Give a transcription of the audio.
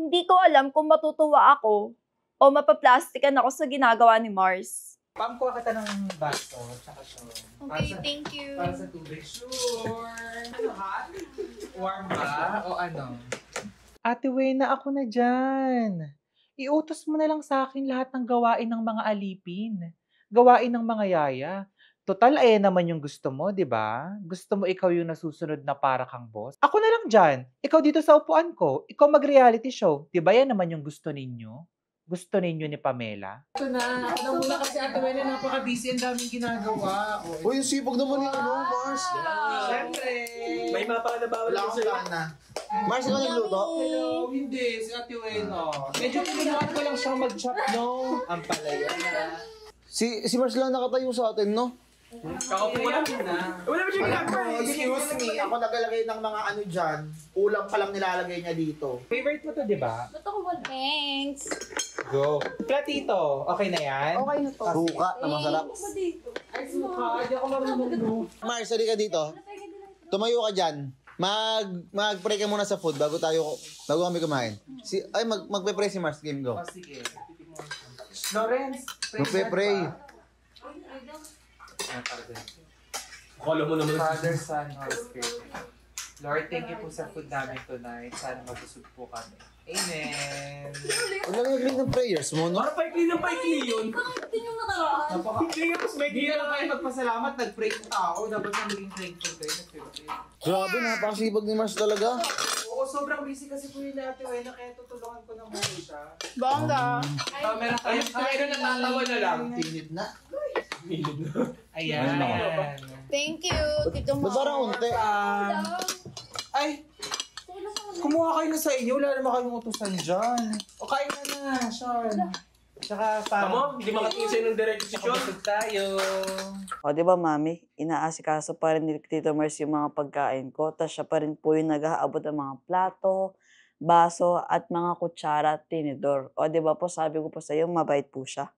Hindi ko alam kung matutuwa ako o mapaplastikan ako sa ginagawa ni Mars. Pam, kuha kita ng baso, tsaka siya. Okay, thank you. Para sa tubig. Sure! Ano, hot? Warm ba? O ano? Ate Wena, ako na dyan. Iutos mo na lang sa akin lahat ng gawain ng mga alipin. Gawain ng mga yaya. Total, ayan naman yung gusto mo, di ba? Gusto mo ikaw yung nasusunod na para kang boss? Ako na lang dyan. Ikaw dito sa upuan ko. Ikaw mag-reality show. Di ba yan naman yung gusto ninyo? Gusto ninyo ni Pamela? Ito na. Alam mo na kasi Ate Wena, napaka-busy. Ang daming ginagawa. Uy, yung sipag naman ni Mars. Siyempre. May mapa na bawal Wala ko akong sa'yo. plan na. Mars, ikaw nagluto? Hello, hindi. Si Ate Wena. Medyo pinagawa ko lang siyang mag-chop, no? Ang palaya na. Si Mars lang nakatayo sa atin, no? Kakaupo ko lang. Wala ba siya ginagawa eh? Excuse me, ako nagalagay ng mga ano dyan. Ulam pa lang nilalagay niya dito. Favorite mo to, di ba? Ba't ako wala? Thanks. Go. Platito. Okay na yan? Okay na to. Suka na masarap. Ay, suka. Hindi ako marunong mo. Mars, halika dito. Tumayo ka dyan. Mag-pray ka muna sa food bago kami kumain. Magpe-pray si Mars. Game go. O, sige. Lawrence, Magpe-pray. Akala mo naman. Father, Son, Holy Spirit. Lord, thank you po sa food namin tonight. Sana mabusog po kami. Amen. Huwag lang yung ng prayers mo, no? Para paikli ng paikli yun. Bakit din yung nakaraan? Hindi nga mas may Hindi na lang kayo magpasalamat. Nag-pray po tao. Dapat na maging thankful kayo. Nag-pray. Grabe, napakasipag ni Mars talaga. Oo, sobrang busy kasi po yun natin. Kaya tutulungan ko ng muna siya. Bongga. Meron tayo. Ayun, natatawa na lang. Init na. Ayan. Thank you, Tito Ba't parang unti? Ay, kumuha kayo na sa inyo. Wala naman kayong utusan dyan. O kain na, Sean. Tsaka Tama, hindi makatingin sa'yo ng direct si Sean. Busog tayo. O, di ba, Mami? Inaasikaso pa rin ni Tito Mars yung mga pagkain ko. Tapos siya pa rin po yung nag-aabot ng mga plato, baso, at mga kutsara at tinidor. O, di ba po, sabi ko po sa iyo, mabait po siya.